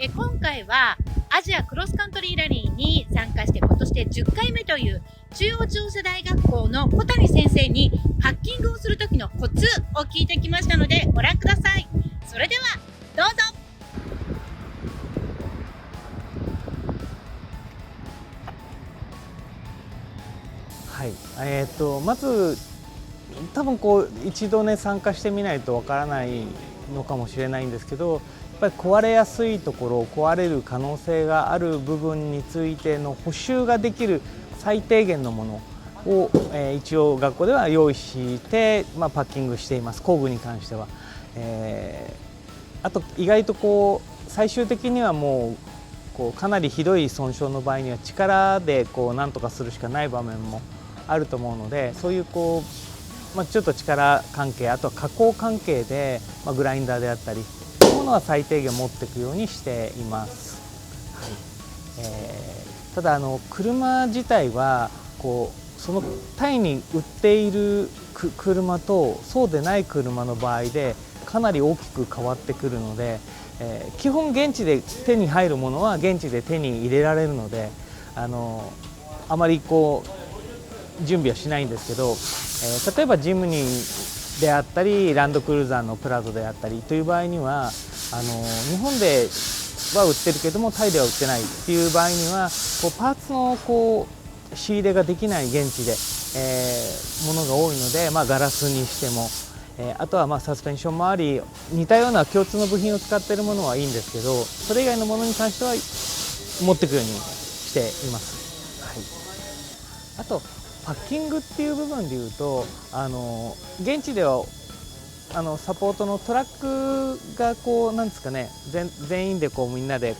今回はアジアクロスカントリーラリーに参加して今年で10回目という中央調査大学校の小谷先生にパッキングをする時のコツを聞いてきましたのでご覧ください。それではどうぞ。はい、まず多分一度ね参加してみないとわからないのかもしれないんですけど、やっぱり壊れやすいところ、壊れる可能性がある部分についての補修ができる最低限のものを、一応学校では用意して、パッキングしています。工具に関しては、あと意外と最終的にはもうかなりひどい損傷の場合には力で何とかするしかない場面もあると思うので、そういうちょっと力関係、あとは加工関係で、グラインダーであったりそういうものは最低限持っていくようにしています。はい、ただ車自体はそのタイに売っている車とそうでない車の場合でかなり大きく変わってくるので、基本現地で手に入るものは現地で手に入れられるので、あまり準備はしないんですけど、例えばジムニーであったりランドクルーザーのプラゾであったりという場合には日本では売ってるけどもタイでは売ってないっていう場合にはパーツの仕入れができない現地で、ものが多いので、ガラスにしても、あとはサスペンションもあり似たような共通の部品を使っているものはいいんですけど、それ以外のものに関しては持っていくようにしています。はい、あとパッキングっていう部分でいうと現地ではサポートのトラックがなんですかね、全員でみんなで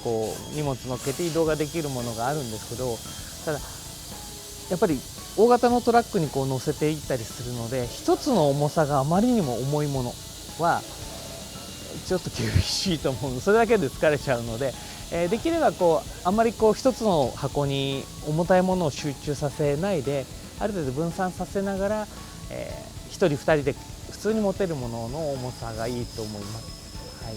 荷物乗っけて移動ができるものがあるんですけど、ただやっぱり大型のトラックに乗せていったりするので、一つの重さがあまりにも重いものはちょっと厳しいと思う。それだけで疲れちゃうので、できればあまり一つの箱に重たいものを集中させないで、ある程度分散させながら、1人2人で普通に持てるものの重さがいいと思います。はい、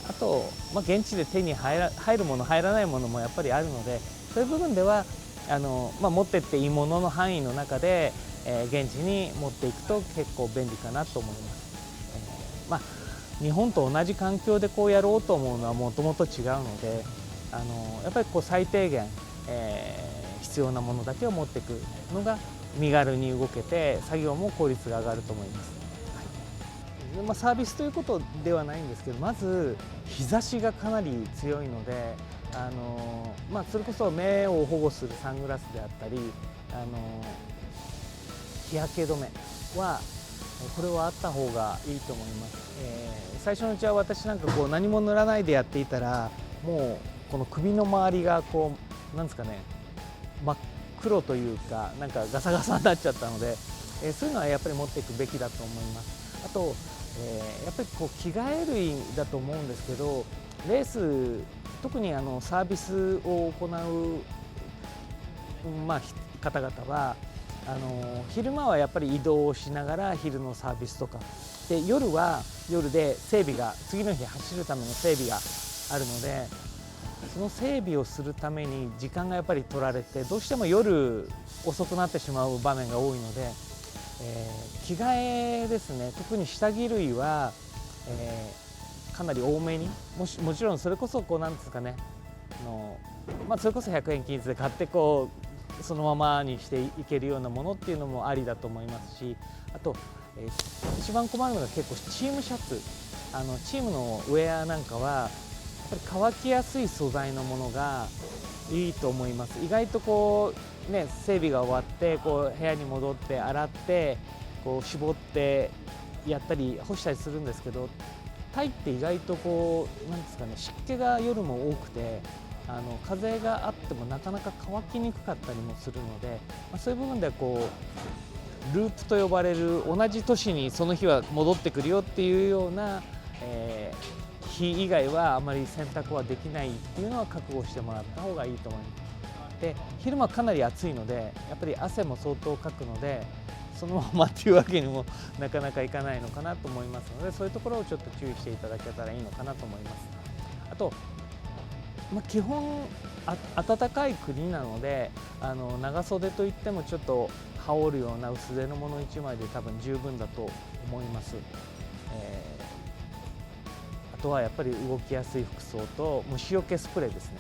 あと、現地で手に入るもの入らないものもやっぱりあるので、そういう部分では持ってっていいものの範囲の中で、現地に持っていくと結構便利かなと思います。日本と同じ環境でやろうと思うのはもともと違うので、やっぱり最低限、必要なものだけを持っていくのが身軽に動けて作業も効率が上がると思います。はい、サービスということではないんですけど、まず日差しがかなり強いのでそれこそ目を保護するサングラスであったり日焼け止めはこれはあった方がいいと思います。最初のうちは私なんか何も塗らないでやっていたら、もうこの首の周りがなんですかね、真っ黒というかなんかガサガサになっちゃったので、そういうのはやっぱり持っていくべきだと思います。あと、やっぱり着替え類だと思うんですけど、レース特にサービスを行う、方々は昼間はやっぱり移動をしながら昼のサービスとかで、夜は夜で整備が次の日走るための整備があるので、その整備をするために時間がやっぱり取られて、どうしても夜遅くなってしまう場面が多いので、着替えですね、特に下着類は、かなり多めに、もちろんそれこそなんですかね、それこそ100円均一で買ってそのままにしていけるようなものっていうのもありだと思いますし、あと、一番困るのが結構チームシャツ、チームのウェアなんかはやっぱり乾きやすい素材のものがいいと思います。意外と整備が終わって部屋に戻って洗って絞ってやったり干したりするんですけど、タイって意外となんですかね、湿気が夜も多くて風があってもなかなか乾きにくかったりもするので、そういう部分ではループと呼ばれる、同じ年にその日は戻ってくるよっていうような、日以外はあまり洗濯はできないっていうのは覚悟してもらった方がいいと思います。で、昼間かなり暑いのでやっぱり汗も相当かくので、そのままっていうわけにもなかなかいかないのかなと思いますので、そういうところをちょっと注意していただけたらいいのかなと思います。あと基本暖かい国なので長袖といってもちょっと羽織るような薄手のもの1枚で多分十分だと思います。あとはやっぱり動きやすい服装と虫除けスプレーですね。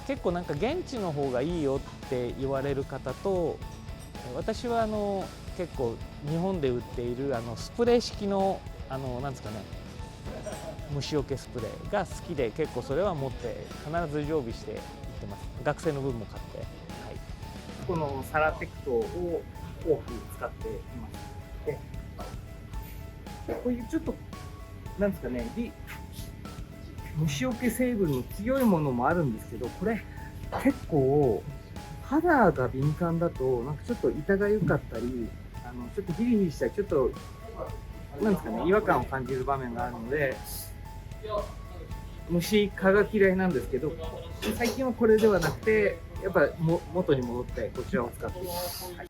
結構なんか現地の方がいいよって言われる方と、私は結構日本で売っているスプレー式のなんですかね、虫除けスプレーが好きで、結構それは持って必ず常備していってます。学生の分も買って、はい、このサラテクトを多く使っています。でこういうちょっとなんですかね、虫除け成分の強いものもあるんですけど、これ結構肌が敏感だとなんかちょっと痛がゆかったり、ちょっとヒリヒリしたり、ちょっとなんですかね、違和感を感じる場面があるので、虫蚊が嫌いなんですけど、最近はこれではなくてやっぱ元に戻ってこちらを使っています。はい。